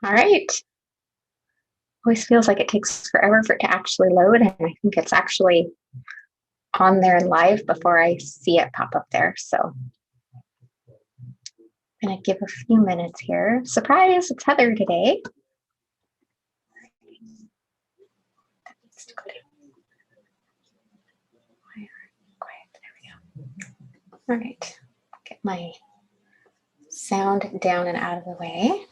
All right. Always feels like it takes forever for it to actually load, and I think it's actually on there live before I see it pop up there. So I'm gonna give a few minutes here. Surprise, it's Heather today. All right, get my sound down and out of the way.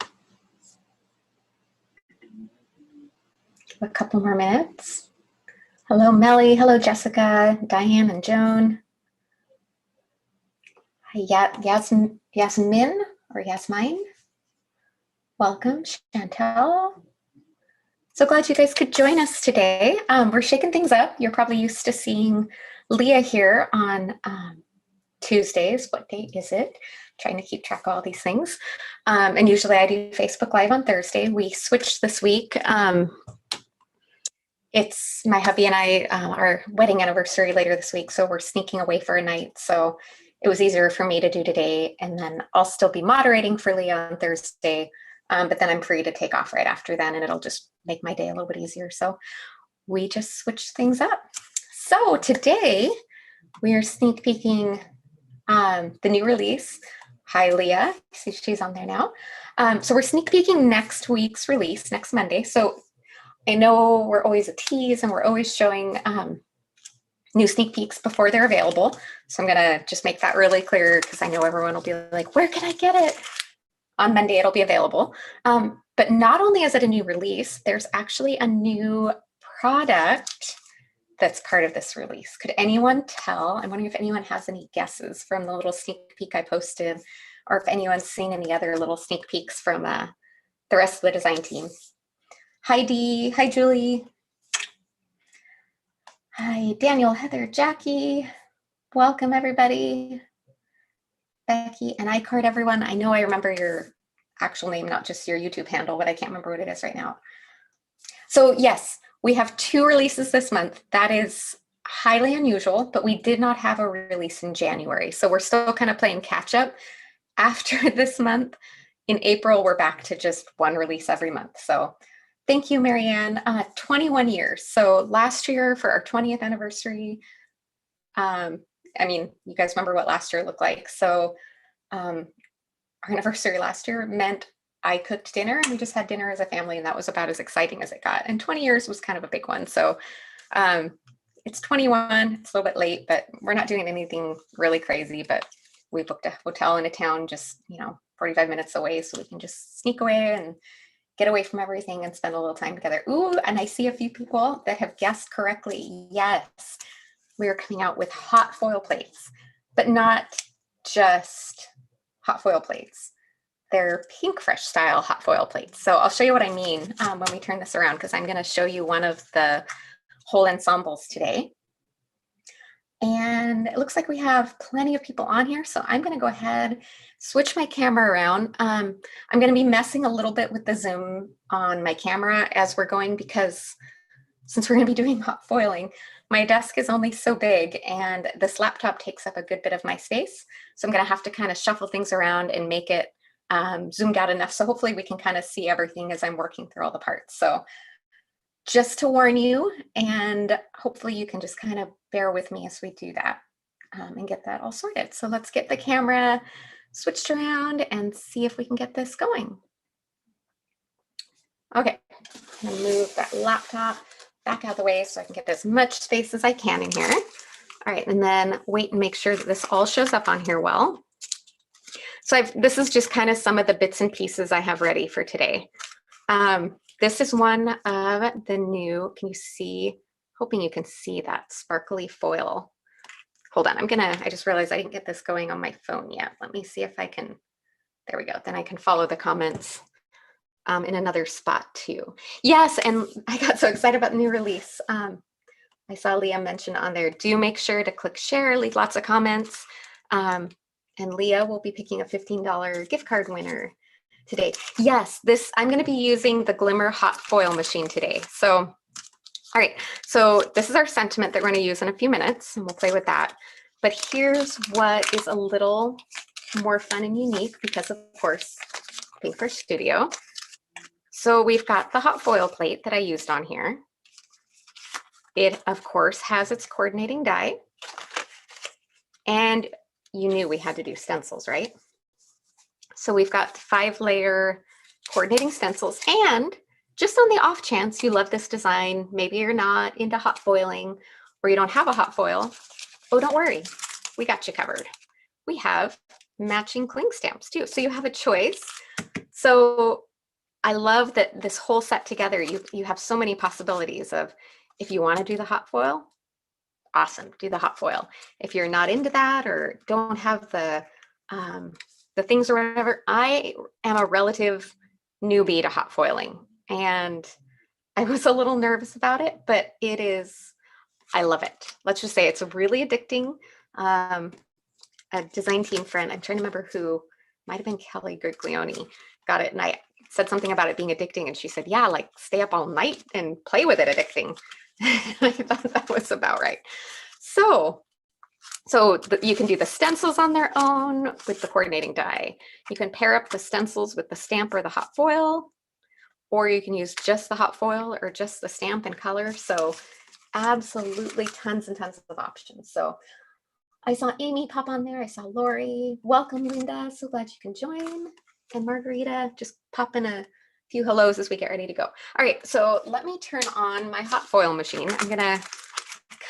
Give a couple more minutes. Hello, Melly. Hello, Jessica, Diane, and Joan. Hi, Yasmin or Yasmine. Welcome, Chantel. So glad you guys could join us today. We're shaking things up. You're probably used to seeing Leah here on Tuesdays. What day is it? Trying to keep track of all these things. And usually I do Facebook Live on Thursday. We switched this week. It's my hubby and I, our wedding anniversary later this week, so we're sneaking away for a night. So it was easier for me to do today, and then I'll still be moderating for Leah on Thursday, but then I'm free to take off right after then, and it'll just make my day a little bit easier. So we just switched things up. So today we are sneak peeking the new release. Hi, Leah. See, she's on there now. So we're sneak peeking next week's release, next Monday. So I know we're always a tease and we're always showing new sneak peeks before they're available. So I'm gonna just make that really clear because I know everyone will be like, where can I get it? On Monday, it'll be available. But not only is it a new release, there's actually a new product that's part of this release. Could anyone tell? I'm wondering if anyone has any guesses from the little sneak peek I posted, or if anyone's seen any other little sneak peeks from the rest of the design team. Hi, Dee. Hi, Julie. Hi, Daniel, Heather, Jackie. Welcome, everybody. Becky and iCard, everyone. I know I remember your actual name, not just your YouTube handle, but I can't remember what it is right now. So yes, we have 2 releases this month. That is highly unusual, but we did not have a release in January. So we're still kind of playing catch up. After this month, in April, we're back to just 1 release every month. So thank you, Marianne. 21 years. So last year for our 20th anniversary, I mean, you guys remember what last year looked like. So our anniversary last year meant I cooked dinner and we just had dinner as a family, and that was about as exciting as it got. And 20 years was kind of a big one. So it's 21, it's a little bit late, but we're not doing anything really crazy, but we booked a hotel in a town just, 45 minutes away, so we can just sneak away and get away from everything and spend a little time together. Ooh, and I see a few people that have guessed correctly. Yes, we are coming out with hot foil plates, but not just hot foil plates. They're pink fresh style hot foil plates. So I'll show you what I mean when we turn this around, because I'm going to show you one of the whole ensembles today. And it looks like we have plenty of people on here. So I'm going to go ahead, switch my camera around. I'm going to be messing a little bit with the zoom on my camera as we're going, because since we're going to be doing hot foiling, my desk is only so big and this laptop takes up a good bit of my space. So I'm going to have to kind of shuffle things around and make it zoomed out enough. So hopefully we can kind of see everything as I'm working through all the parts. So just to warn you, and hopefully you can just kind of bear with me as we do that and get that all sorted. So let's get the camera switched around and see if we can get this going. Okay, I'm gonna move that laptop back out of the way so I can get as much space as I can in here. All right, and then wait and make sure that this all shows up on here well. So this is just kind of some of the bits and pieces I have ready for today. This is one of the new, can you see, hoping you can see that sparkly foil. Hold on, I just realized I didn't get this going on my phone yet. Let me see if I can, there we go. Then I can follow the comments in another spot too. Yes, and I got so excited about the new release. I saw Leah mention on there, do make sure to click share, leave lots of comments. And Leah will be picking a $15 gift card winner today. Yes, I'm going to be using the Glimmer hot foil machine today. So, all right, so this is our sentiment that we're going to use in a few minutes, and we'll play with that. But here's what is a little more fun and unique, because of course, Pink Fresh Studio. So we've got the hot foil plate that I used on here. It, of course, has its coordinating die. And you knew we had to do stencils, right? So we've got 5-layer coordinating stencils. And just on the off chance you love this design, maybe you're not into hot foiling or you don't have a hot foil, oh, don't worry, we got you covered. We have matching cling stamps too. So you have a choice. So I love that this whole set together, you have so many possibilities of, if you want to do the hot foil, awesome, do the hot foil. If you're not into that or don't have the things or whatever, I am a relative newbie to hot foiling. And I was a little nervous about it, but it is, I love it. Let's just say it's really addicting. A design team friend, I'm trying to remember who, might have been Kelly Griglione, got it. And I said something about it being addicting. And she said, yeah, like stay up all night and play with it, addicting. I thought that was about right. So you can do the stencils on their own with the coordinating die. You can pair up the stencils with the stamp or the hot foil, or you can use just the hot foil or just the stamp and color. So absolutely tons and tons of options. So I saw Amy pop on there. I saw Lori. Welcome, Linda. So glad you can join. And Margarita, just pop in a few hellos as we get ready to go. All right, so let me turn on my hot foil machine. I'm gonna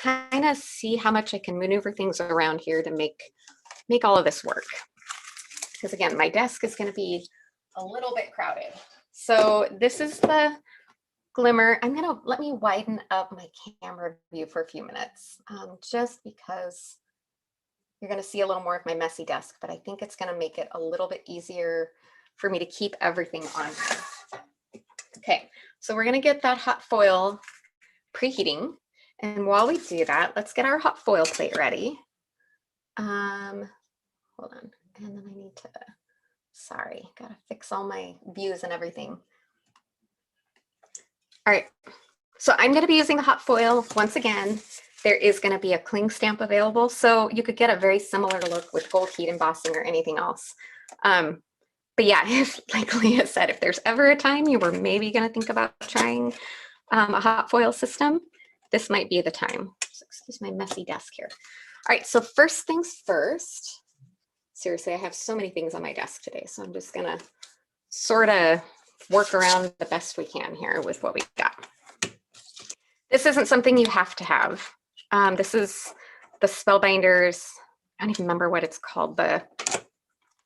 kind of see how much I can maneuver things around here to make all of this work. Because again, my desk is gonna be a little bit crowded. So this is the glimmer. Let me widen up my camera view for a few minutes, just because you're going to see a little more of my messy desk, but I think it's going to make it a little bit easier for me to keep everything on here. Okay, so we're going to get that hot foil preheating. And while we do that, let's get our hot foil plate ready. Hold on. And then I need to, sorry, got to fix all my views and everything. All right, so I'm going to be using the hot foil once again. There is going to be a cling stamp available, so you could get a very similar look with gold heat embossing or anything else. But yeah, if, like Leah said, if there's ever a time you were maybe going to think about trying a hot foil system, this might be the time. So excuse my messy desk here. All right, so first things first. Seriously, I have so many things on my desk today, so I'm just going to sort of work around the best we can here with what we got. This isn't something you have to have. This is the Spellbinders. I don't even remember what it's called.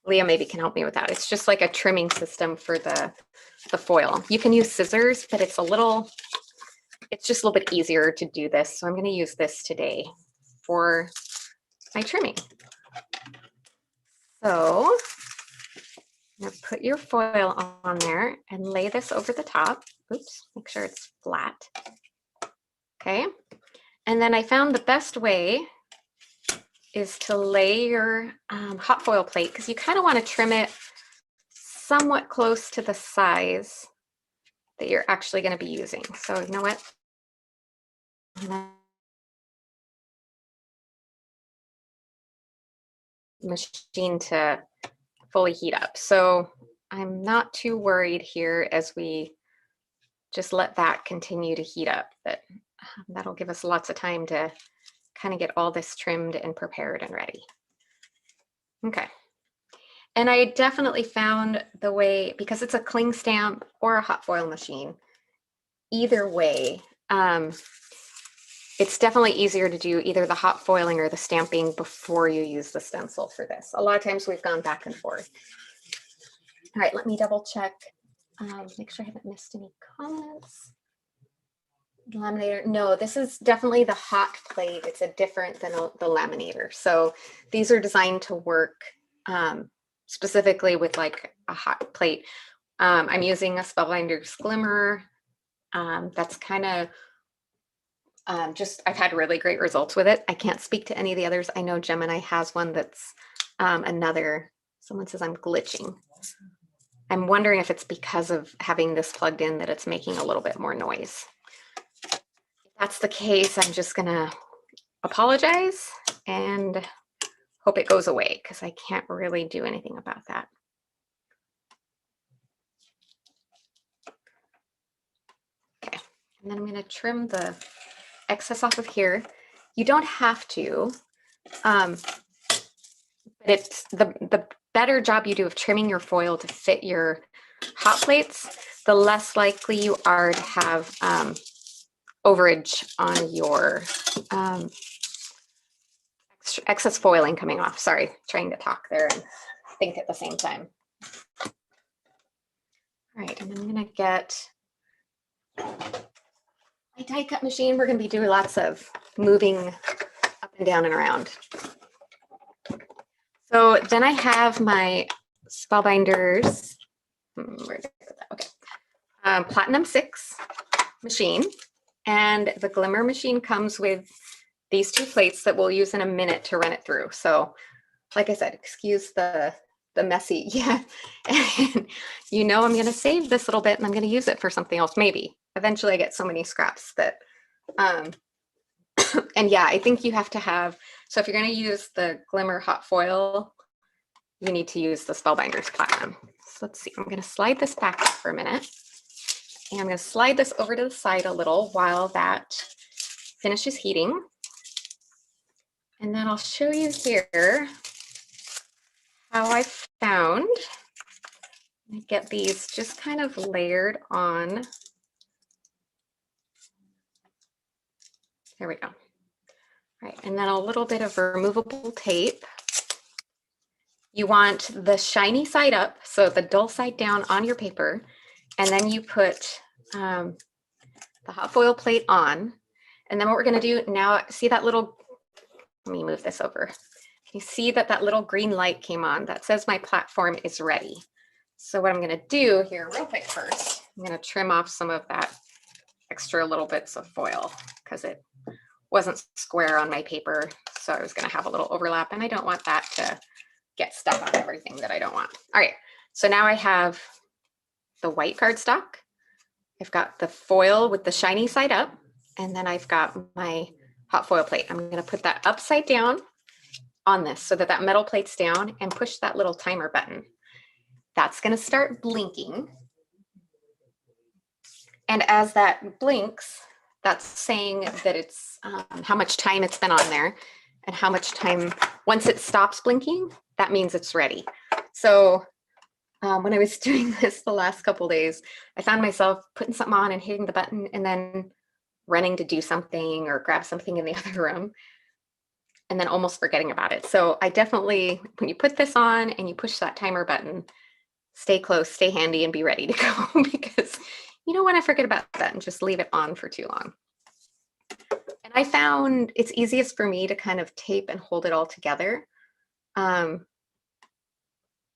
Leah maybe can help me with that. It's just like a trimming system for the foil. You can use scissors, but it's just a little bit easier to do this. So I'm going to use this today for my trimming. So I'm going to put your foil on there and lay this over the top. Oops, make sure it's flat. Okay. And then I found the best way is to lay your hot foil plate, because you kind of want to trim it somewhat close to the size that you're actually going to be using. So you know what? Machine to fully heat up. So I'm not too worried here as we just let that continue to heat up. That'll give us lots of time to kind of get all this trimmed and prepared and ready. Okay. And I definitely found the way, because it's a cling stamp or a hot foil machine, either way, it's definitely easier to do either the hot foiling or the stamping before you use the stencil for this. A lot of times we've gone back and forth. All right, let me double check, make sure I haven't missed any comments. Laminator, no, this is definitely the hot plate. It's a different than the laminator. So these are designed to work specifically with like a hot plate. I'm using a Spellbinders Glimmer. That's kind of I've had really great results with it. I can't speak to any of the others. I know Gemini has one that's someone says I'm glitching. I'm wondering if it's because of having this plugged in that it's making a little bit more noise. If that's the case, I'm just gonna apologize and hope it goes away, because I can't really do anything about that. And then I'm going to trim the excess off of here. You don't have to, but it's the better job you do of trimming your foil to fit your hot plates, the less likely you are to have overage on your excess foiling coming off. Sorry, trying to talk there and think at the same time. All right, and I'm gonna get my die cut machine. We're gonna be doing lots of moving up and down and around. So then I have my Spellbinders, where did I put that? Okay. Platinum 6 machine, and the Glimmer machine comes with these 2 plates that we'll use in a minute to run it through. So like I said, excuse the messy, yeah. And you know I'm gonna save this little bit and I'm gonna use it for something else, maybe. Eventually I get so many scraps that, and yeah, I think you have to have, so if you're gonna use the Glimmer hot foil, you need to use the Spellbinders Platinum. So let's see, I'm gonna slide this back for a minute. And I'm gonna slide this over to the side a little while that finishes heating. And then I'll show you here how I found, I get these just kind of layered on. There we go. All right, and then a little bit of removable tape. You want the shiny side up, so the dull side down on your paper, and then you put the hot foil plate on. And then what we're gonna do now, see that little, let me move this over. You see that that little green light came on that says my platform is ready. So what I'm gonna do here real quick first, I'm gonna trim off some of that extra little bits of foil because it wasn't square on my paper. So I was gonna have a little overlap and I don't want that to get stuck on everything that I don't want. All right, so now I have the white cardstock. I've got the foil with the shiny side up, and then I've got my hot foil plate. I'm gonna put that upside down on this so that that metal plate's down and push that little timer button. That's gonna start blinking. And as that blinks, that's saying that it's how much time it's been on there and how much time, once it stops blinking, that means it's ready. So when I was doing this the last couple days, I found myself putting something on and hitting the button and then running to do something or grab something in the other room and then almost forgetting about it. So I definitely, when you put this on and you push that timer button, stay close, stay handy, and be ready to go because you don't want to forget about that and just leave it on for too long. And I found it's easiest for me to kind of tape and hold it all together.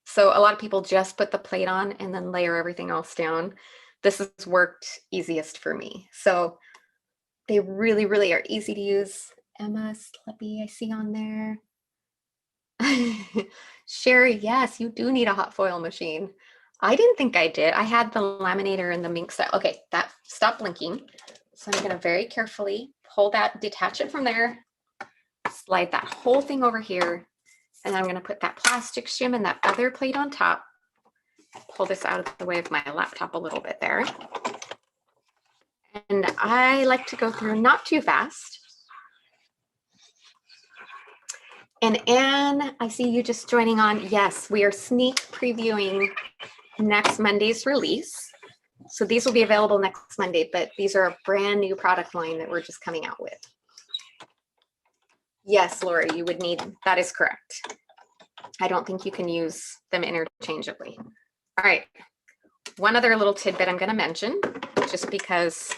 So a lot of people just put the plate on and then layer everything else down. This has worked easiest for me. So they really, really are easy to use. Emma Slippy, I see on there. Sherry, yes, you do need a hot foil machine. I didn't think I did. I had the laminator and the mink style. Okay, that stopped blinking. So I'm gonna very carefully pull that, detach it from there, slide that whole thing over here, and I'm gonna put that plastic shim and that other plate on top. Pull this out of the way of my laptop a little bit there. And I like to go through not too fast. And Anne, I see you just joining on. Yes, we are sneak previewing next Monday's release. So these will be available next Monday, but these are a brand new product line that we're just coming out with. Yes, Laura, you would need, that is correct. I don't think you can use them interchangeably. All right, one other little tidbit I'm gonna mention, just because,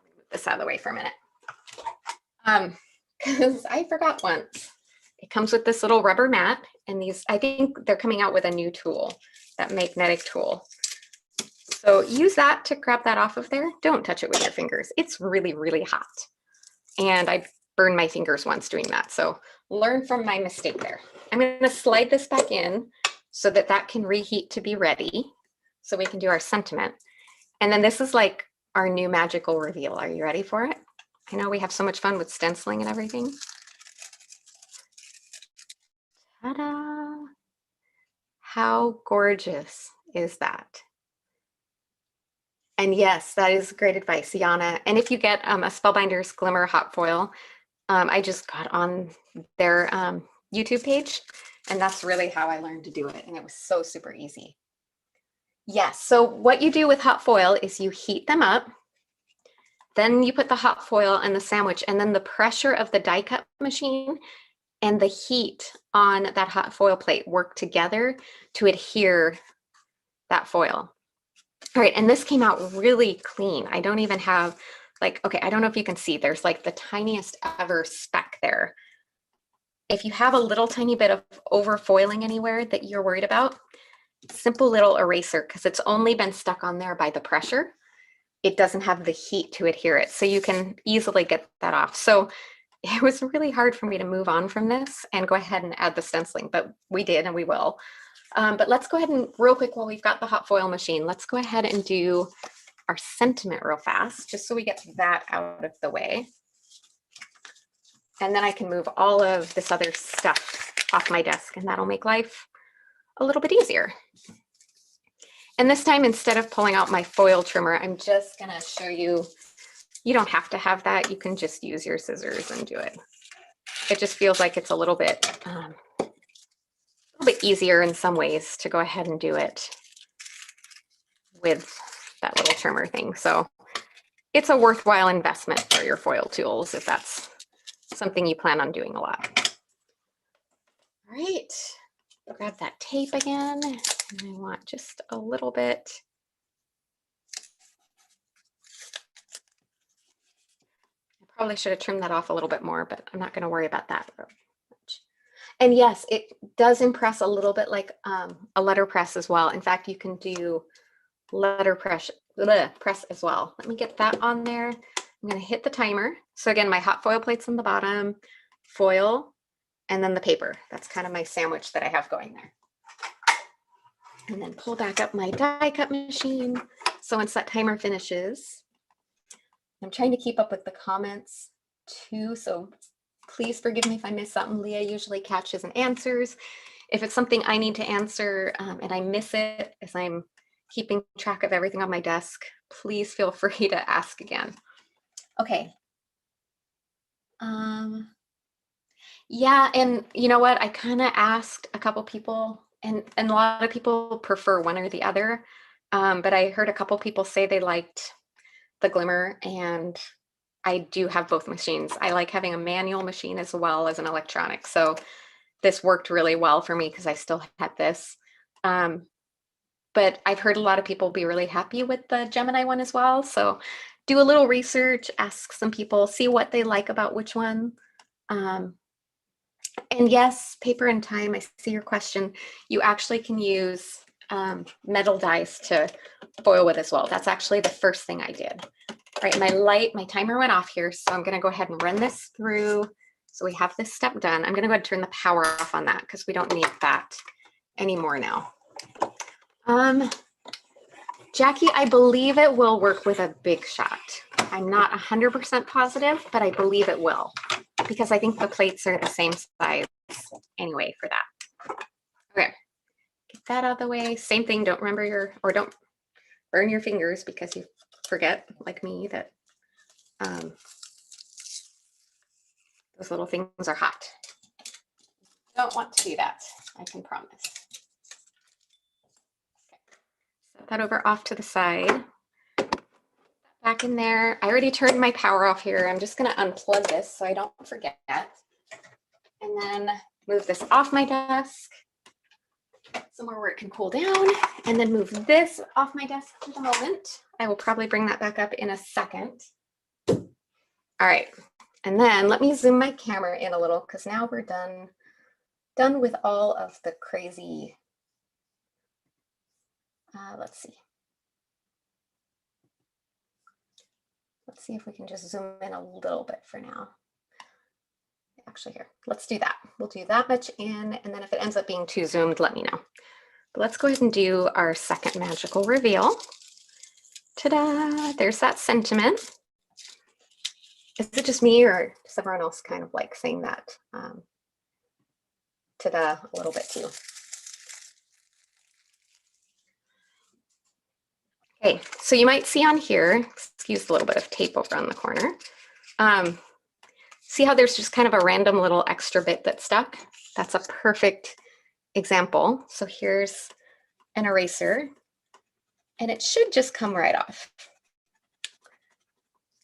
move this out of the way for a minute. Because I forgot once. It comes with this little rubber mat, and these, I think they're coming out with a new tool, that magnetic tool. So use that to grab that off of there. Don't touch it with your fingers. It's really, really hot. And I burned my fingers once doing that. So learn from my mistake there. I'm gonna slide this back in so that that can reheat to be ready. So we can do our sentiment. And then this is like our new magical reveal. Are you ready for it? I know we have so much fun with stenciling and everything. Ta-da! How gorgeous is that? And yes, that is great advice, Yana. And if you get a Spellbinders Glimmer Hot Foil, I just got on their YouTube page, and that's really how I learned to do it. And it was so super easy. Yes, so what you do with hot foil is you heat them up, then you put the hot foil in the sandwich, and then the pressure of the die cut machine and the heat on that hot foil plate work together to adhere that foil. All right, and this came out really clean. I don't even have like, okay, I don't know if you can see, there's like the tiniest ever speck there. If you have a little tiny bit of overfoiling anywhere that you're worried about, simple little eraser, because it's only been stuck on there by the pressure. It doesn't have the heat to adhere it, so you can easily get that off. So it was really hard for me to move on from this and go ahead and add the stenciling, but we did and we will. But let's go ahead and real quick, while we've got the hot foil machine, let's go ahead and do our sentiment real fast, just so we get that out of the way. And then I can move all of this other stuff off my desk, and that'll make life a little bit easier. And this time, instead of pulling out my foil trimmer, I'm just gonna show you, you don't have to have that. You can just use your scissors and do it. It just feels like it's a little bit easier in some ways to go ahead and do it with that little trimmer thing. So it's a worthwhile investment for your foil tools if that's something you plan on doing a lot. All right, grab that tape again. And I want just a little bit. I probably should have trimmed that off a little bit more, but I'm not going to worry about that very much. And yes, it does impress a little bit like a letterpress as well. In fact, you can do letterpress as well. Let me get that on there. I'm going to hit the timer. So again, my hot foil plate's on the bottom, foil, and then the paper. That's kind of my sandwich that I have going there. And then pull back up my die cut machine. So once that timer finishes, I'm trying to keep up with the comments too. So please forgive me if I miss something. Leah usually catches and answers. If it's something I need to answer and I miss it as I'm keeping track of everything on my desk, please feel free to ask again. Okay. Yeah, and you know what? I kind of asked a couple people, and a lot of people prefer one or the other. But I heard a couple people say they liked the Glimmer, and I do have both machines. I like having a manual machine as well as an electronic. So this worked really well for me because I still had this. But I've heard a lot of people be really happy with the Gemini one as well. So do a little research, ask some people, see what they like about which one. And yes, paper and time, I see your question. You actually can use metal dies to foil with as well. That's actually the first thing I did. All right, my timer went off here, so I'm gonna go ahead and run this through. So we have this step done. I'm gonna go ahead and turn the power off on that because we don't need that anymore now. Jackie, I believe it will work with a big shot. I'm not 100% positive, but I believe it will, because I think the plates are the same size anyway for that. Okay, get that out of the way. Same thing, don't burn your fingers because you forget, like me, that those little things are hot. Don't want to do that, I can promise. Set that over off to the side. Back in there. I already turned my power off here. I'm just going to unplug this so I don't forget. And then move this off my desk somewhere where it can cool down, and then move this off my desk for the moment. I will probably bring that back up in a second. All right. And then let me zoom my camera in a little because now we're done with all of the crazy. Let's see. Let's see if we can just zoom in a little bit for now. Actually, here, let's do that. We'll do that much in, and then if it ends up being too zoomed, let me know. But let's go ahead and do our second magical reveal. Ta-da! There's that sentiment. Is it just me, or does everyone else kind of like saying that ta-da a little bit too? Okay, so you might see on here, excuse the little bit of tape over on the corner. See how there's just kind of a random little extra bit that's stuck? That's a perfect example. So here's an eraser, and it should just come right off.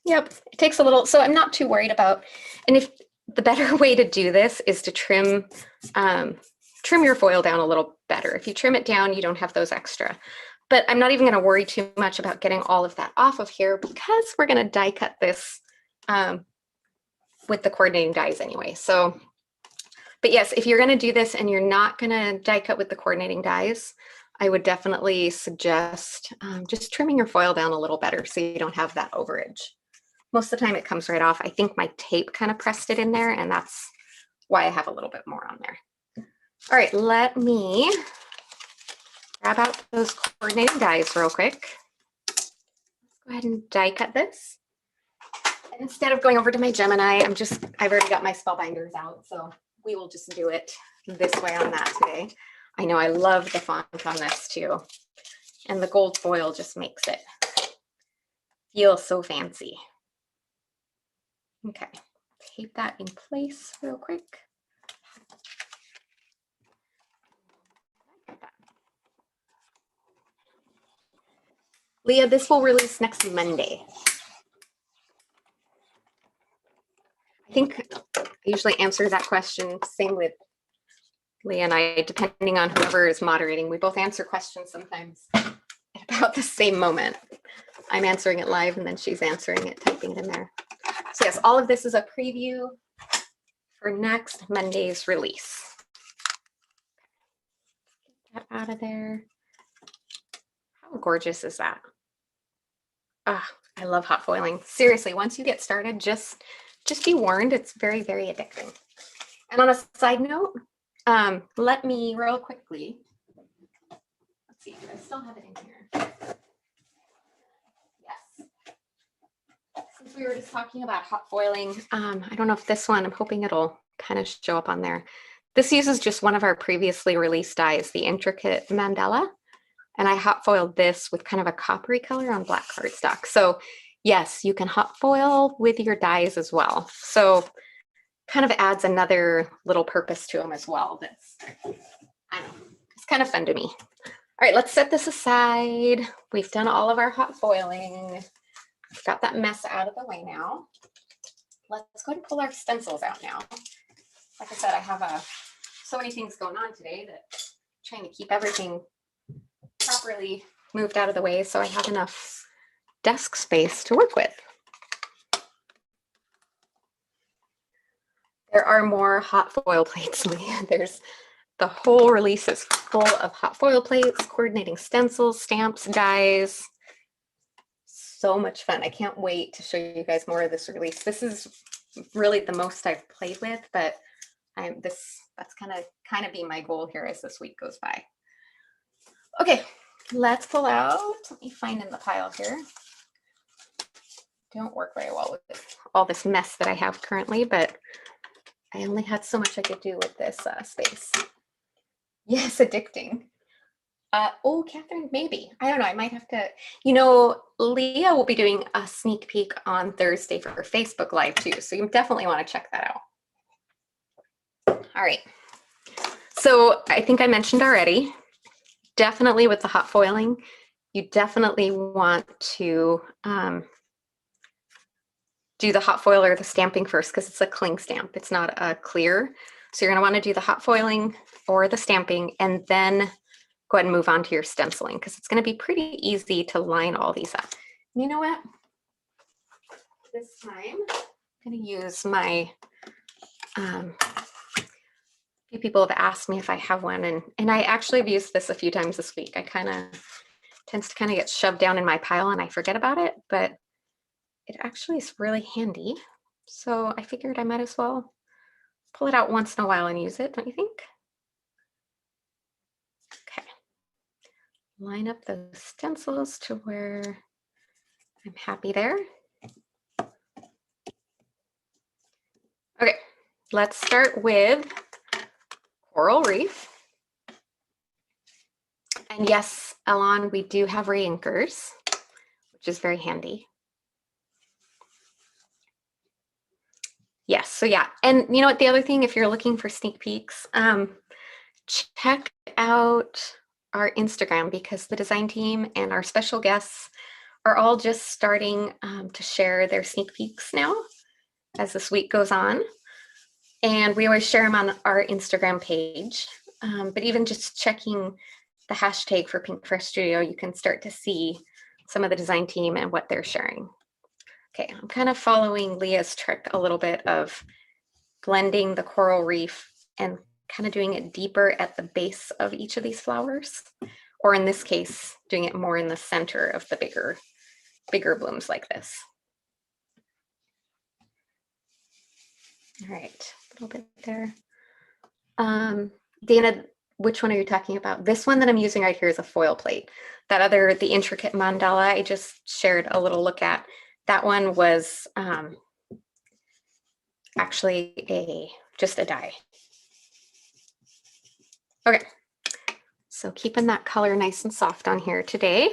Yep, it takes a little, so I'm not too worried about, and if the better way to do this is to trim your foil down a little better. If you trim it down, you don't have those extra. But I'm not even going to worry too much about getting all of that off of here because we're going to die cut this with the coordinating dies anyway. So, but yes, if you're going to do this and you're not going to die cut with the coordinating dies, I would definitely suggest just trimming your foil down a little better so you don't have that overage. Most of the time it comes right off. I think my tape kind of pressed it in there, and that's why I have a little bit more on there. All right, let me grab out those coordinating dies real quick. Let's go ahead and die cut this. And instead of going over to my Gemini, I've already got my spellbinders out, so we will just do it this way on that today. I know I love the font on this too. And the gold foil just makes it feel so fancy. Okay, tape that in place real quick. Leah, this will release next Monday. I think I usually answer that question, same with Leah and I, depending on whoever is moderating. We both answer questions sometimes at about the same moment. I'm answering it live and then she's answering it, typing it in there. So yes, all of this is a preview for next Monday's release. Get that out of there. How gorgeous is that? Ah, I love hot foiling. Seriously, once you get started, just be warned, it's very, very addicting. And on a side note, let me real quickly, let's see, do I still have it in here? Yes. Since we were just talking about hot foiling, I don't know if this one, I'm hoping it'll kind of show up on there. This uses just one of our previously released dyes, the Intricate Mandala. And I hot foiled this with kind of a coppery color on black cardstock. So yes, you can hot foil with your dyes as well. So kind of adds another little purpose to them as well. That's, I don't know, it's kind of fun to me. All right, let's set this aside. We've done all of our hot foiling. Got that mess out of the way now. Let's go ahead and pull our stencils out now. Like I said, I have so many things going on today that I'm trying to keep everything properly moved out of the way so I have enough desk space to work with. There are more hot foil plates. There's the whole release is full of hot foil plates, coordinating stencils, stamps, dies. So much fun. I can't wait to show you guys more of this release. This is really the most I've played with, but that's kind of be my goal here as this week goes by. Okay, let's pull out. Let me find in the pile here. Don't work very well with all this mess that I have currently, but I only had so much I could do with this space. Yes, addicting. Oh, Catherine, maybe. I don't know. I might have to, Leah will be doing a sneak peek on Thursday for her Facebook Live too. So you definitely want to check that out. All right. So I think I mentioned already, definitely with the hot foiling, you definitely want to do the hot foil or the stamping first because it's a cling stamp. It's not a clear. So you're going to want to do the hot foiling or the stamping and then go ahead and move on to your stenciling because it's going to be pretty easy to line all these up. And you know what? This time I'm going to use my, a few people have asked me if I have one and I actually have used this a few times this week. I tends to get shoved down in my pile and I forget about it, but it actually is really handy. So I figured I might as well pull it out once in a while and use it, don't you think? Okay. Line up those stencils to where I'm happy there. Okay, let's start with Coral Reef. And yes, Elon, we do have reinkers. which is very handy. Yes, so yeah, and you know what, the other thing, if you're looking for sneak peeks, check out our Instagram, because the design team and our special guests are all just starting to share their sneak peeks now as this week goes on. And we always share them on our Instagram page. But even just checking the hashtag for Pink Fresh Studio, you can start to see some of the design team and what they're sharing. Okay, I'm kind of following Leah's trick a little bit of blending the coral reef and kind of doing it deeper at the base of each of these flowers, or in this case, doing it more in the center of the bigger blooms like this. All right, a little bit there. Dana, which one are you talking about? This one that I'm using right here is a foil plate. That other, the intricate mandala, I just shared a little look at. That one was actually just a die. Okay, so keeping that color nice and soft on here today.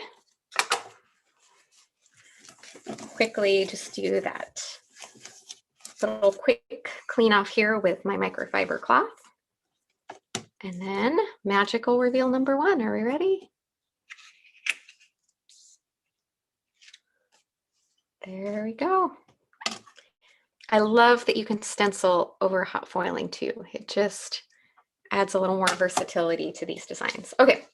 Quickly just do that little quick clean off here with my microfiber cloth. And then magical reveal number 1. Are we ready? There we go. I love that you can stencil over hot foiling too. It just adds a little more versatility to these designs. Okay,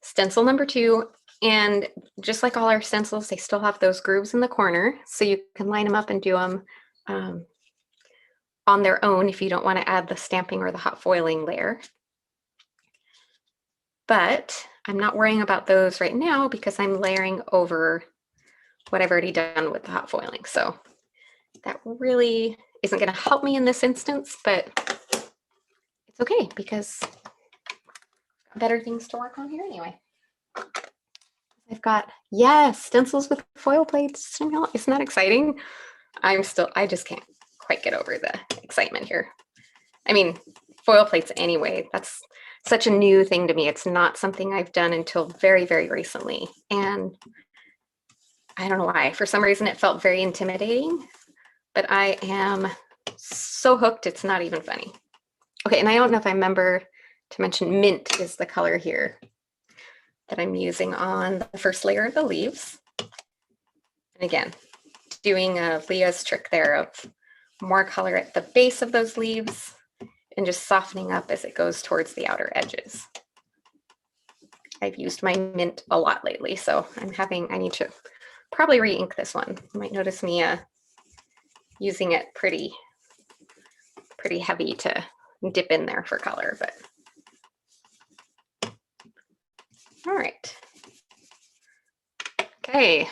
stencil number 2. And just like all our stencils, they still have those grooves in the corner. So you can line them up and do them on their own if you don't want to add the stamping or the hot foiling layer. But I'm not worrying about those right now because I'm layering over what I've already done with the hot foiling. So that really isn't going to help me in this instance, but it's okay because I've got better things to work on here anyway. I've got, yes, stencils with foil plates. Isn't that exciting? I just can't quite get over the excitement here. I mean, foil plates anyway, that's such a new thing to me. It's not something I've done until very, very recently. And I don't know why. For some reason, it felt very intimidating, but I am so hooked, it's not even funny. Okay, and I don't know if I remember to mention mint is the color here that I'm using on the first layer of the leaves. And again, doing Leah's trick there of more color at the base of those leaves and just softening up as it goes towards the outer edges. I've used my mint a lot lately, so I need to probably re-ink this one. You might notice me using it pretty heavy to dip in there for color, but all right. Okay,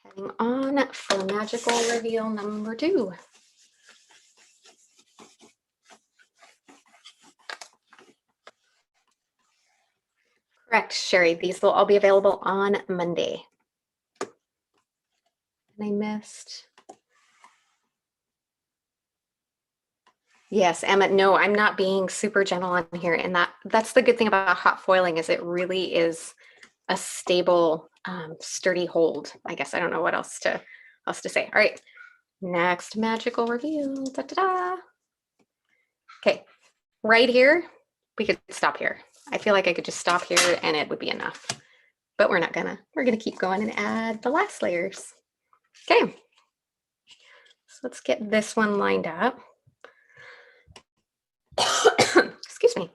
heading on for magical reveal number 2. Correct, Sherry. These will all be available on Monday. And I missed. Yes, Emma, no, I'm not being super gentle on here. And that's the good thing about hot foiling is it really is a stable, sturdy hold. I guess I don't know what else to say. All right, next magical reveal. Da, da, da. Okay, right here, we could stop here. I feel like I could just stop here and it would be enough, but we're not gonna. We're gonna keep going and add the last layers. Okay, so let's get this one lined up. Excuse me.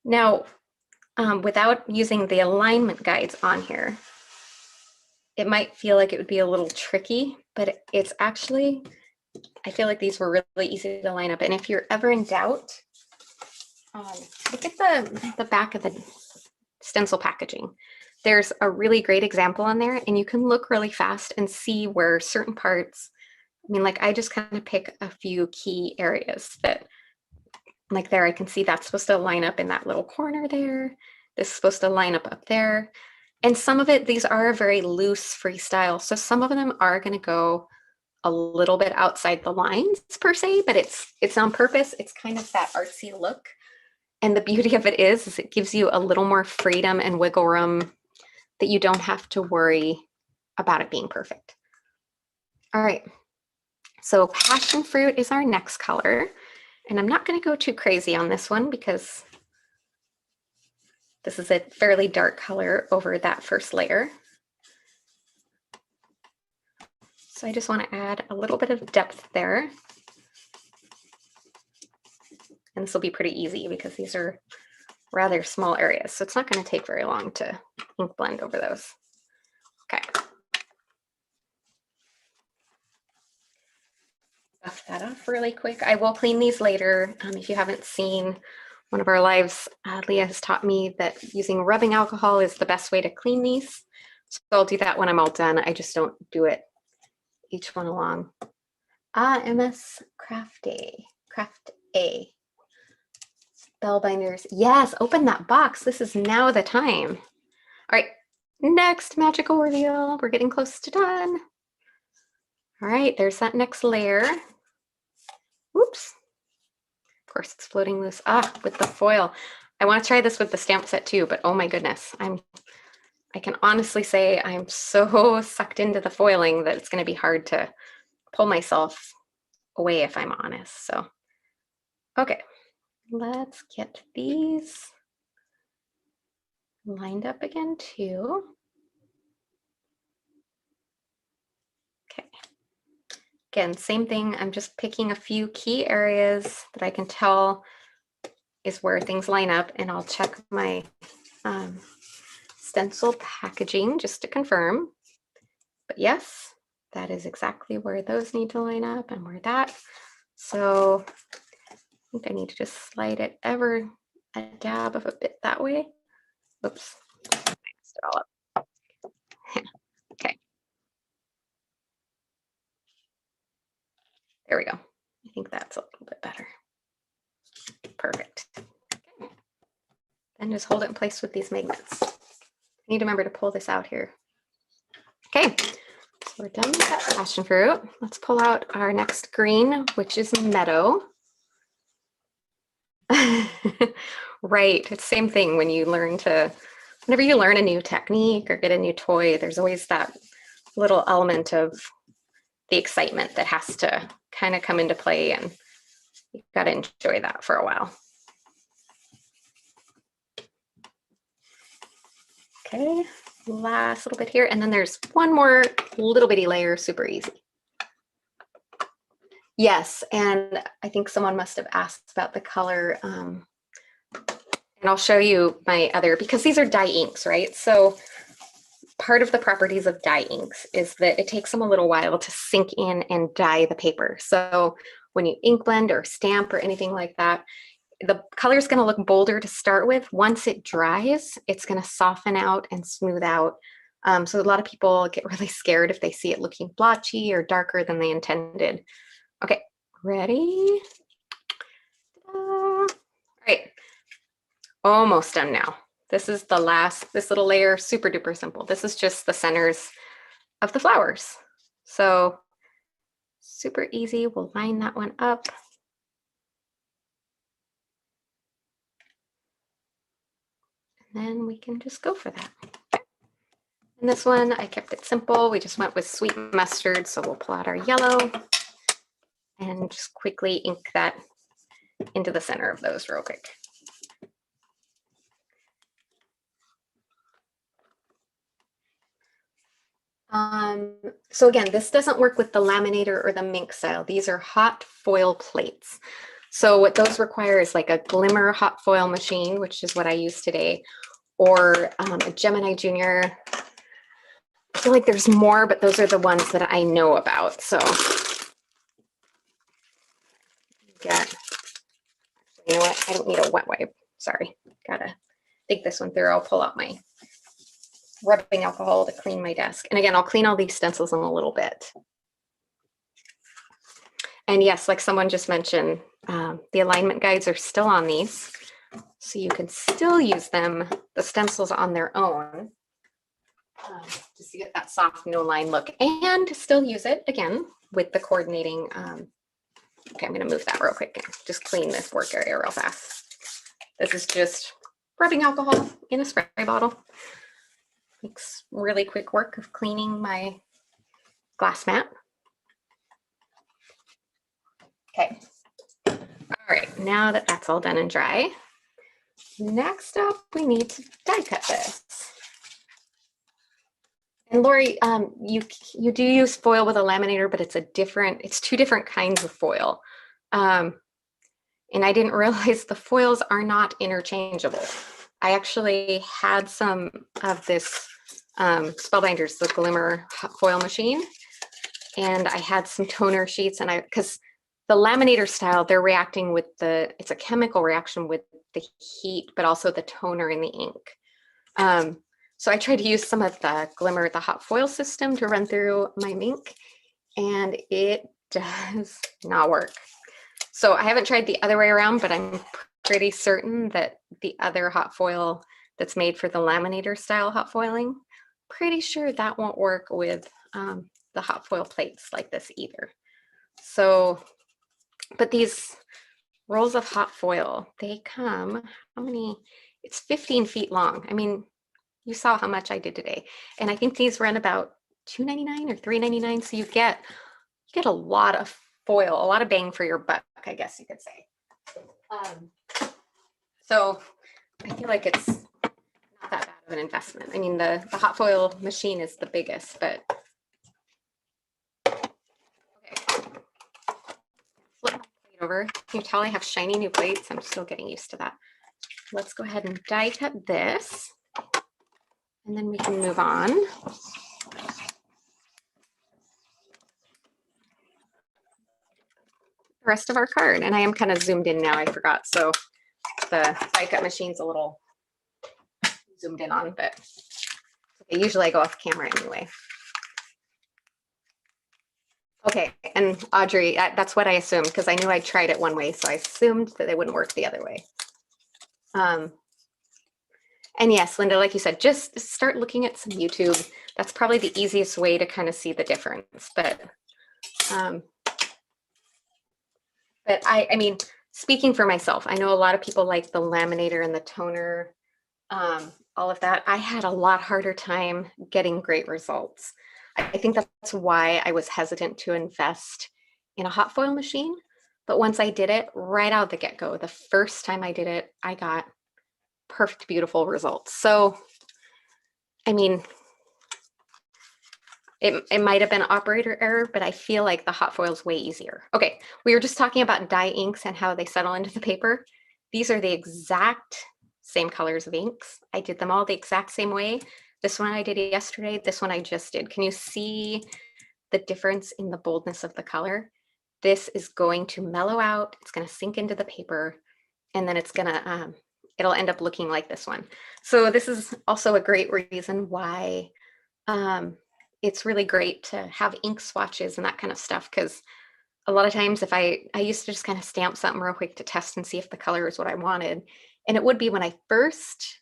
Now, without using the alignment guides on here, it might feel like it would be a little tricky, but it's actually, I feel like these were really easy to line up. And if you're ever in doubt, look at the back of the stencil packaging. There's a really great example on there, and you can look really fast and see where certain parts, I mean, like I just kind of pick a few key areas that, like there, I can see that's supposed to line up in that little corner there. This is supposed to line up there. And some of it, these are very loose freestyle. So some of them are going to go a little bit outside the lines per se, but it's on purpose. It's kind of that artsy look. And the beauty of it is it gives you a little more freedom and wiggle room that you don't have to worry about it being perfect. All right, so passion fruit is our next color. And I'm not going to go too crazy on this one because this is a fairly dark color over that first layer. So I just want to add a little bit of depth there. And this will be pretty easy because these are rather small areas. So it's not going to take very long to ink blend over those. Okay. Buff that off really quick. I will clean these later. If you haven't seen one of our lives, Leah has taught me that using rubbing alcohol is the best way to clean these. So I'll do that when I'm all done. I just don't do it each one along. MS Craft A. Spellbinders. Yes, open that box. This is now the time. All right, next magical reveal. We're getting close to done. All right, there's that next layer. Whoops. Of course, it's floating loose. With the foil. I want to try this with the stamp set too, but oh my goodness. I can honestly say I'm so sucked into the foiling that it's going to be hard to pull myself away if I'm honest. So, okay, let's get these lined up again too. Okay. Again, same thing. I'm just picking a few key areas that I can tell is where things line up, and I'll check my stencil packaging just to confirm. But yes, that is exactly where those need to line up and where that. So I think I need to just slide it ever a dab of a bit that way. Oops, I messed it all up. Okay. There we go. I think that's a little bit better. Perfect. Okay. Then just hold it in place with these magnets. I need to remember to pull this out here. Okay, so we're done with that passion fruit. Let's pull out our next green, which is meadow. Right, it's the same thing when you learn whenever you learn a new technique or get a new toy, there's always that little element of the excitement that has to kind of come into play, and you've got to enjoy that for a while. Okay, last little bit here, and then there's one more little bitty layer, super easy. Yes, and I think someone must have asked about the color, and I'll show you my other, because these are dye inks, right? So part of the properties of dye inks is that it takes them a little while to sink in and dye the paper. So when you ink blend or stamp or anything like that, the color is going to look bolder to start with. Once it dries, it's going to soften out and smooth out. So a lot of people get really scared if they see it looking blotchy or darker than they intended. Okay, ready? All right, almost done now. This is the last, this little layer, super duper simple. This is just the centers of the flowers. So super easy, we'll line that one up. And then we can just go for that. And this one, I kept it simple. We just went with sweet mustard. So we'll pull out our yellow and just quickly ink that into the center of those real quick. So again, this doesn't work with the laminator or the Mink style. These are hot foil plates. So what those require is like a glimmer hot foil machine, which is what I use today, or a Gemini Junior. I feel like there's more, but those are the ones that I know about. So yeah, you know what? I don't need a wet wipe. Sorry, gotta think this one through. I'll pull out my rubbing alcohol to clean my desk. And again, I'll clean all these stencils in a little bit. And yes, like someone just mentioned, the alignment guides are still on these. So you can still use them, the stencils on their own, just to get that soft no line look, and still use it again with the coordinating. Okay, I'm gonna move that real quick and just clean this work area real fast. This is just rubbing alcohol in a spray bottle. makes really quick work of cleaning my glass mat. Okay. All right, now that that's all done and dry, next up we need to die cut this. And Lori, you do use foil with a laminator, but it's two different kinds of foil. And I didn't realize the foils are not interchangeable. I actually had some of this Spellbinders, the Glimmer foil machine, and I had some toner sheets, and because the laminator style, they're reacting with it's a chemical reaction with the heat, but also the toner in the ink. So I tried to use some of the Glimmer, the hot foil system to run through my ink, and it does not work. So I haven't tried the other way around, but I'm pretty certain that the other hot foil that's made for the laminator style hot foiling, pretty sure that won't work with the hot foil plates like this either. So, but these rolls of hot foil, they come, how many? It's 15 feet long. I mean, you saw how much I did today. And I think these run about $2.99 or $3.99. So you get a lot of foil, a lot of bang for your buck, I guess you could say. So I feel like it's not that bad of an investment. I mean, the hot foil machine is the biggest, but okay. Flip my plate over. Can you tell I have shiny new plates? I'm still getting used to that. Let's go ahead and die cut this, and then we can move on. The rest of our card, and I am kind of zoomed in now, I forgot, so the die cut machine's a little zoomed in on, but okay, usually I go off camera anyway. Okay, and Audrey, that's what I assumed, because I knew I tried it one way, so I assumed that it wouldn't work the other way. And yes, Linda, like you said, just start looking at some YouTube. That's probably the easiest way to kind of see the difference. But I mean, speaking for myself, I know a lot of people like the laminator and the toner, all of that. I had a lot harder time getting great results. I think that's why I was hesitant to invest in a hot foil machine. But once I did it, right out the get-go, the first time I did it, I got perfect, beautiful results. So, I mean, it might have been operator error, but I feel like the hot foil is way easier. Okay, we were just talking about dye inks and how they settle into the paper. These are the exact same colors of inks. I did them all the exact same way. This one I did yesterday, this one I just did. Can you see the difference in the boldness of the color? This is going to mellow out, it's gonna sink into the paper, and then it's gonna, it'll end up looking like this one. So this is also a great reason why it's really great to have ink swatches and that kind of stuff, because a lot of times if I used to just kind of stamp something real quick to test and see if the color is what I wanted. And it would be when I first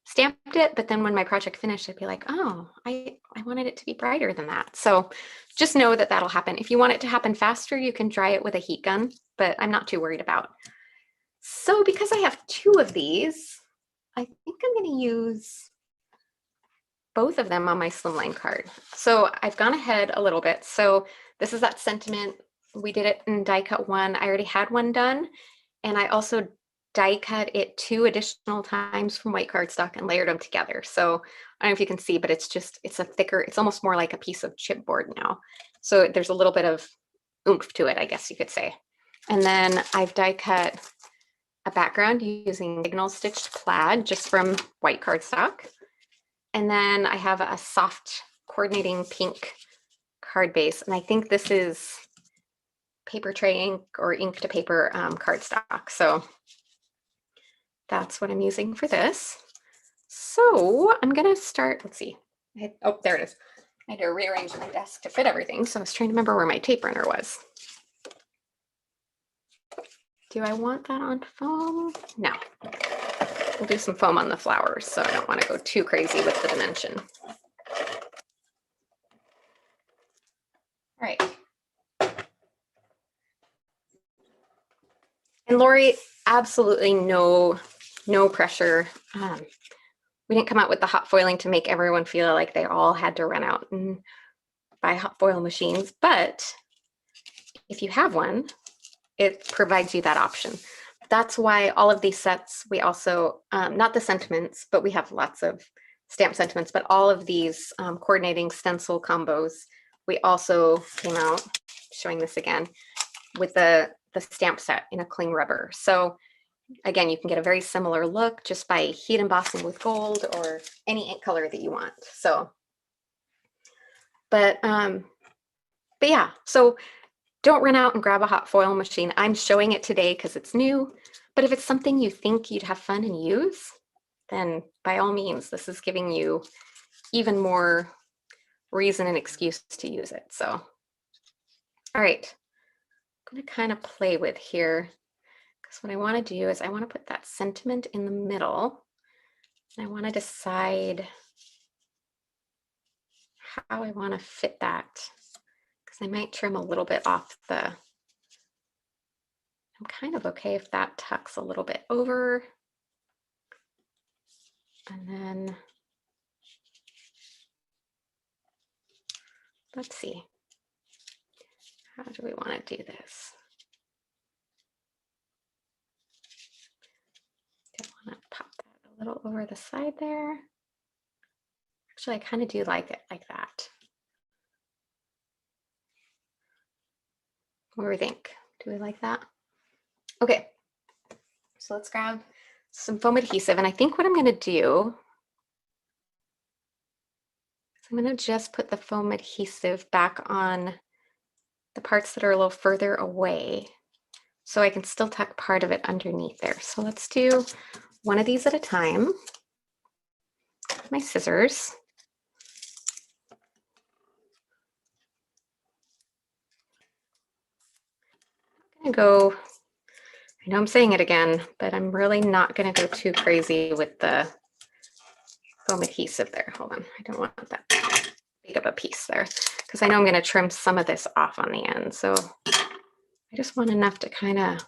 stamped it, but then when my project finished, I'd be like, oh, I wanted it to be brighter than that. So just know that that'll happen. If you want it to happen faster, you can dry it with a heat gun, but I'm not too worried about. So because I have two of these, I think I'm going to use both of them on my slimline card. So I've gone ahead a little bit. So this is that sentiment. We did it in die cut one. I already had one done. And I also die cut it 2 additional times from white cardstock and layered them together. So I don't know if you can see, but it's a thicker, it's almost more like a piece of chipboard now. So there's a little bit of oomph to it, I guess you could say. And then I've die cut a background using signal stitched plaid just from white cardstock. And then I have a soft coordinating pink card base. And I think this is paper tray ink or ink to paper cardstock. So that's what I'm using for this. So I'm gonna start, let's see. Oh, there it is. I had to rearrange my desk to fit everything. So I was trying to remember where my tape runner was. Do I want that on foam? No. We'll do some foam on the flowers, so I don't want to go too crazy with the dimension. All right. And Lori, absolutely no pressure. we didn't come out with the hot foiling to make everyone feel like they all had to run out and buy hot foil machines, but if you have one, it provides you that option. That's why all of these sets, we also, not the sentiments, but we have lots of stamp sentiments, but all of these coordinating stencil combos, we also came out, showing this again, with the stamp set in a cling rubber. So again, you can get a very similar look just by heat embossing with gold or any ink color that you want. So, but yeah, so don't run out and grab a hot foil machine. I'm showing it today because it's new, but if it's something you think you'd have fun and use, then by all means, this is giving you even more reason and excuse to use it. So, all right, I'm gonna kind of play with here because what I want to do is I want to put that sentiment in the middle. And I want to decide how I want to fit that because I might trim a little bit off the, I'm kind of okay if that tucks a little bit over. And then let's see, how do we want to do this? I want to pop that a little over the side there. Actually, I kind of do like it like that. What do we think? Do we like that? Okay, so let's grab some foam adhesive. And I think what I'm going to do is I'm going to just put the foam adhesive back on the parts that are a little further away so I can still tuck part of it underneath there. So let's do one of these at a time. My scissors. I'm gonna go, I know I'm saying it again, but I'm really not gonna go too crazy with the foam adhesive there. Hold on, I don't want that big of a piece there because I know I'm gonna trim some of this off on the end. So I just want enough to kind of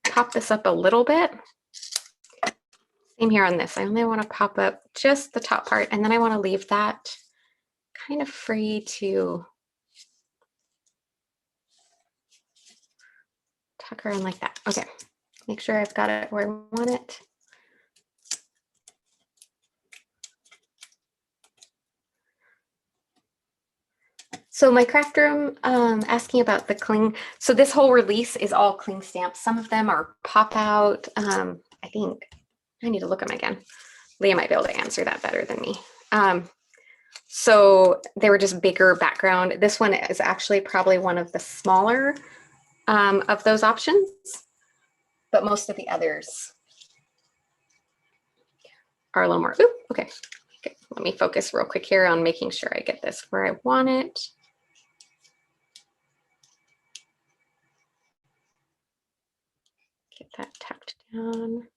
pop this up a little bit. Same here on this. I only want to pop up just the top part, and then I want to leave that kind of free to tuck around like that. Okay, make sure I've got it where I want it. So my craft room asking about the cling. So this whole release is all cling stamps. Some of them are pop out. I think I need to look at them again. Leah might be able to answer that better than me. So they were just bigger background. This one is actually probably one of the smaller of those options, but most of the others are a little more. Ooh, okay. Let me focus real quick here on making sure I get this where I want it. Get that tucked down.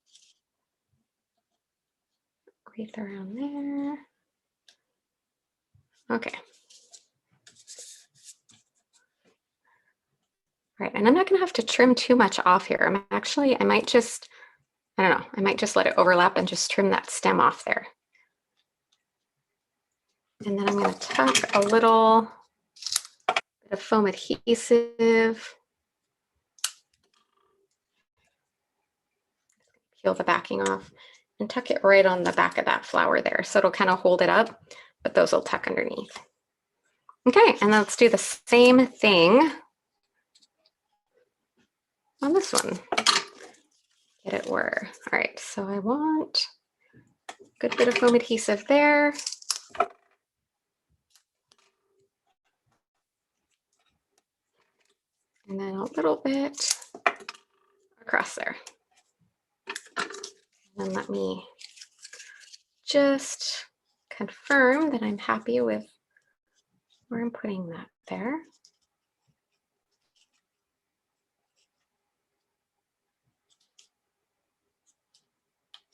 Wreath around there. Okay. All right, and I'm not gonna have to trim too much off here. I might just, I don't know, I might just let it overlap and just trim that stem off there. And then I'm gonna tuck a little bit of foam adhesive. Peel the backing off and tuck it right on the back of that flower there. So it'll kind of hold it up, but those will tuck underneath. Okay, and let's do the same thing on this one. Get it where, all right, so I want a good bit of foam adhesive there. And then a little bit across there. And then let me just confirm that I'm happy with where I'm putting that there.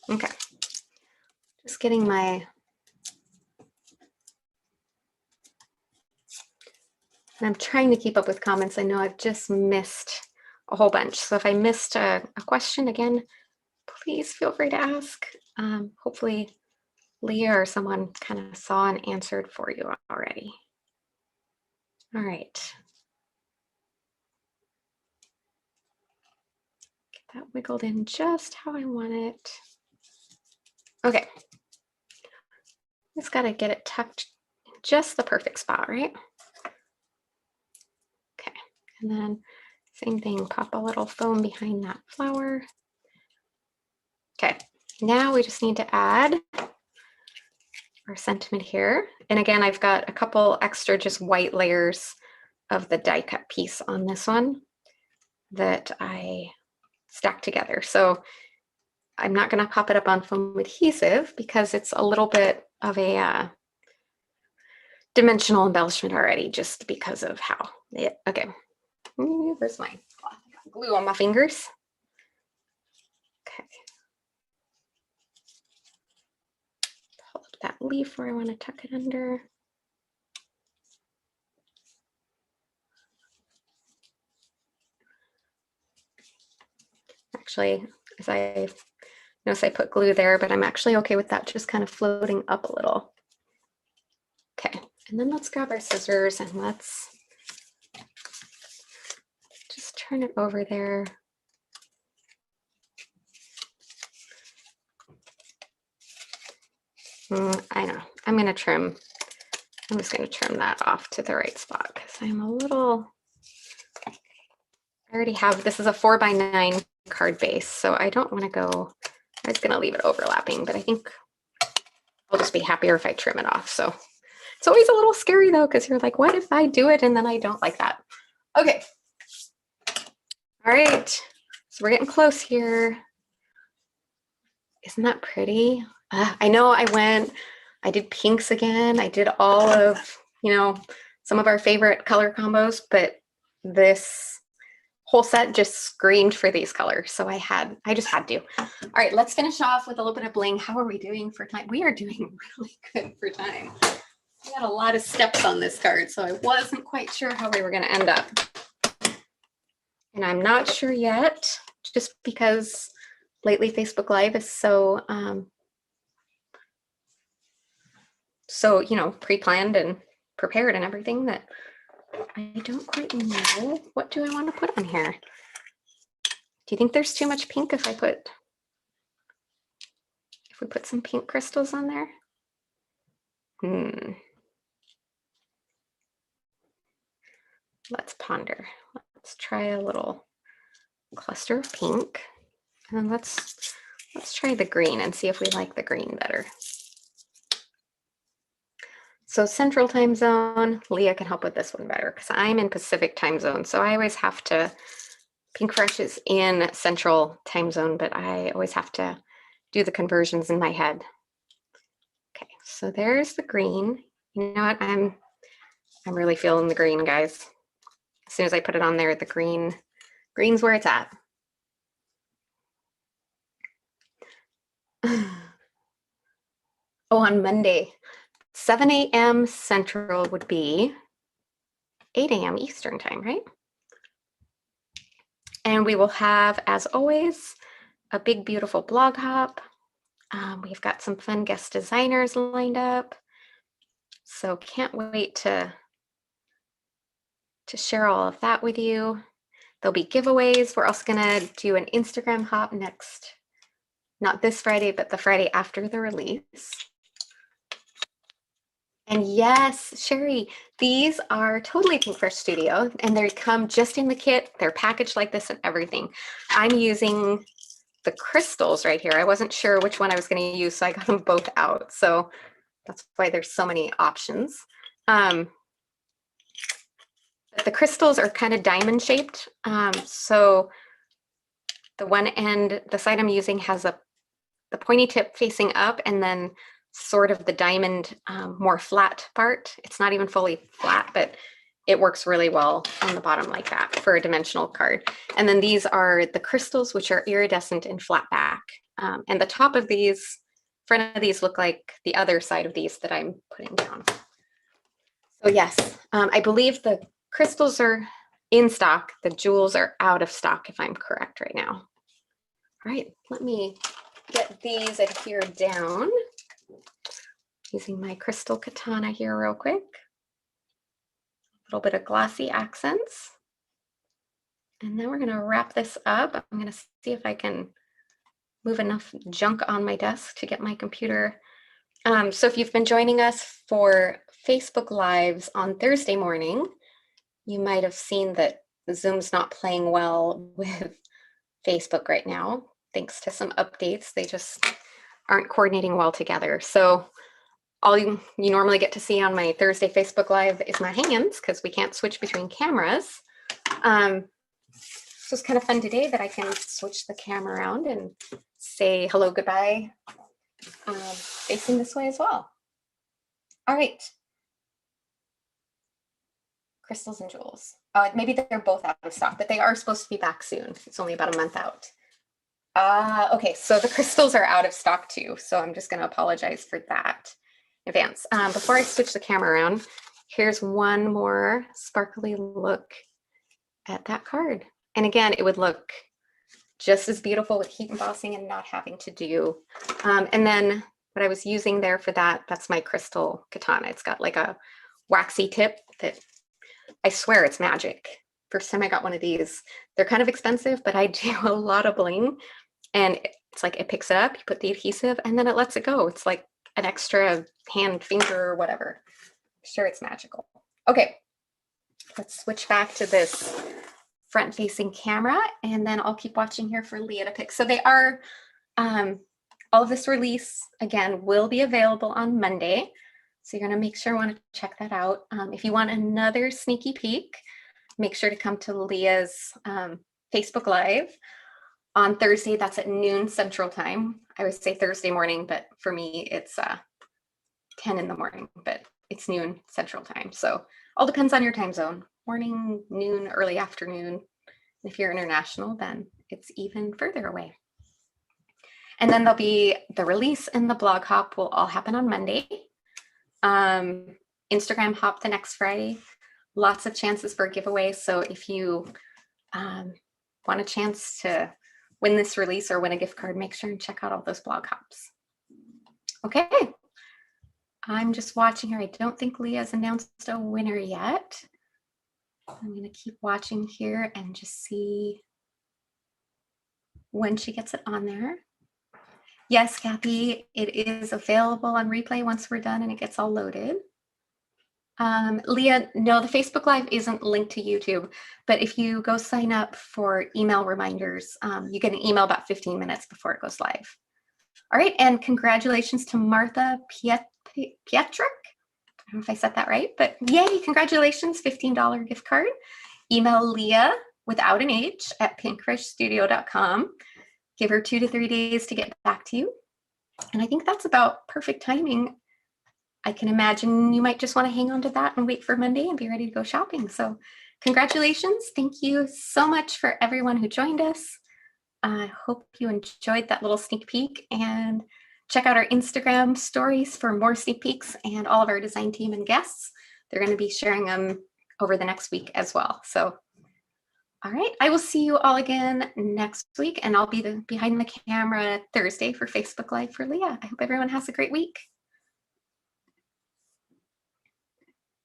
Okay, just getting my, and I'm trying to keep up with comments. I know I've just missed a whole bunch. So if I missed a question again, please feel free to ask. Hopefully Leah or someone kind of saw and answered for you already. All right. Get that wiggled in just how I want it. Okay. Just got to get it tucked in just the perfect spot, right? Okay. And then same thing, pop a little foam behind that flower. Okay. Now we just need to add our sentiment here. And again, I've got a couple extra just white layers of the die cut piece on this one that I stacked together. So I'm not going to pop it up on foam adhesive because it's a little bit of a dimensional embellishment already, just because of how it, okay. Where's my cloth? I got glue on my fingers. Okay. Pull up that leaf where I want to tuck it under. Actually, as I notice, I put glue there, but I'm actually okay with that just kind of floating up a little. Okay, and then let's grab our scissors and let's just turn it over there. I know, I'm going to trim. I'm just going to trim that off to the right spot because I'm a little, I already have, this is a 4x9 card base, so I don't want to go, I was going to leave it overlapping, but I think I'll just be happier if I trim it off. So it's always a little scary though, because you're like, what if I do it and then I don't like that? Okay. All right. So we're getting close here. Isn't that pretty? I know I did pinks again. I did all of, you know, some of our favorite color combos, but this whole set just screamed for these colors. So I just had to. All right, let's finish off with a little bit of bling. How are we doing for time? We are doing really good for time. We got a lot of steps on this card, so I wasn't quite sure how we were going to end up. And I'm not sure yet, just because lately Facebook Live is so, you know, pre-planned and prepared and everything that I don't quite know what do I want to put on here. Do you think there's too much pink if we put some pink crystals on there? Let's ponder. Let's try a little cluster of pink. And then let's try the green and see if we like the green better. So Central Time Zone, Leah can help with this one better because I'm in Pacific Time Zone. So I always have to, Pink Fresh is in Central Time Zone, but I always have to do the conversions in my head. Okay, so there's the green. You know what? I'm really feeling the green, guys. As soon as I put it on there, the green's where it's at. Oh, on Monday, 7 a.m. Central would be 8 a.m. Eastern time, right? And we will have, as always, a big, beautiful blog hop. We've got some fun guest designers lined up. So can't wait to share all of that with you. There'll be giveaways. We're also gonna do an Instagram hop next, not this Friday, but the Friday after the release. And yes, Sherry, these are totally Pink Fresh Studio, and they come just in the kit. They're packaged like this and everything. I'm using the crystals right here. I wasn't sure which one I was going to use, so I got them both out. So that's why there's so many options. But the crystals are kind of diamond shaped. So the one end, the side I'm using has the pointy tip facing up, and then sort of the diamond more flat part. It's not even fully flat, but it works really well on the bottom like that for a dimensional card. And then these are the crystals, which are iridescent and flat back. And the top of these, front of these look like the other side of these that I'm putting down. So yes, I believe the crystals are in stock. The jewels are out of stock, if I'm correct right now. All right, let me get these adhered down. Using my crystal katana here real quick. A little bit of glossy accents. And then we're going to wrap this up. I'm going to see if I can move enough junk on my desk to get my computer. So if you've been joining us for Facebook Lives on Thursday morning, you might have seen that Zoom's not playing well with Facebook right now, thanks to some updates. They just aren't coordinating well together. So all you normally get to see on my Thursday Facebook Live is my hands, because we can't switch between cameras. So it's kind of fun today that I can switch the camera around and say hello, goodbye, facing this way as well. All right. Crystals and jewels. Maybe they're both out of stock, but they are supposed to be back soon. It's only about a month out. Okay, so the crystals are out of stock too, so I'm just going to apologize for that in advance. Before I switch the camera around, here's one more sparkly look at that card. And again, it would look just as beautiful with heat embossing and not having to do. And then what I was using there for that, that's my crystal katana. It's got like a waxy tip that I swear it's magic. First time I got one of these, they're kind of expensive, but I do a lot of bling. And it's like it picks it up, you put the adhesive, and then it lets it go. It's like an extra hand, finger, or whatever. I'm sure it's magical. Okay, let's switch back to this front-facing camera, and then I'll keep watching here for Leah to pick. So they are, all of this release, again, will be available on Monday. So you're gonna make sure you wanna check that out. If you want another sneaky peek, make sure to come to Leah's Facebook Live on Thursday. That's at noon Central Time. I would say Thursday morning, but for me, it's 10 in the morning, but it's noon Central Time. So all depends on your time zone. Morning, noon, early afternoon. If you're international, then it's even further away. And then there'll be the release and the blog hop will all happen on Monday. Instagram hop the next Friday. Lots of chances for a giveaway. So if you want a chance to win this release or win a gift card, make sure and check out all those blog hops. Okay. I'm just watching here. I don't think Leah's announced a winner yet. I'm going to keep watching here and just see when she gets it on there. Yes, Kathy, it is available on replay once we're done and it gets all loaded. Leah, no, the Facebook Live isn't linked to YouTube, but if you go sign up for email reminders, you get an email about 15 minutes before it goes live. All right, and congratulations to Martha Pietrick. I don't know if I said that right, but yay, congratulations, $15 gift card. Email Leah without an H at pinkrushstudio.com. Give her 2 to 3 days to get back to you. And I think that's about perfect timing. I can imagine you might just want to hang on to that and wait for Monday and be ready to go shopping. So congratulations. Thank you so much for everyone who joined us. I hope you enjoyed that little sneak peek, and check out our Instagram stories for more sneak peeks and all of our design team and guests. They're going to be sharing them over the next week as well. So, all right, I will see you all again next week, and I'll be behind the camera Thursday for Facebook Live for Leah. I hope everyone has a great week.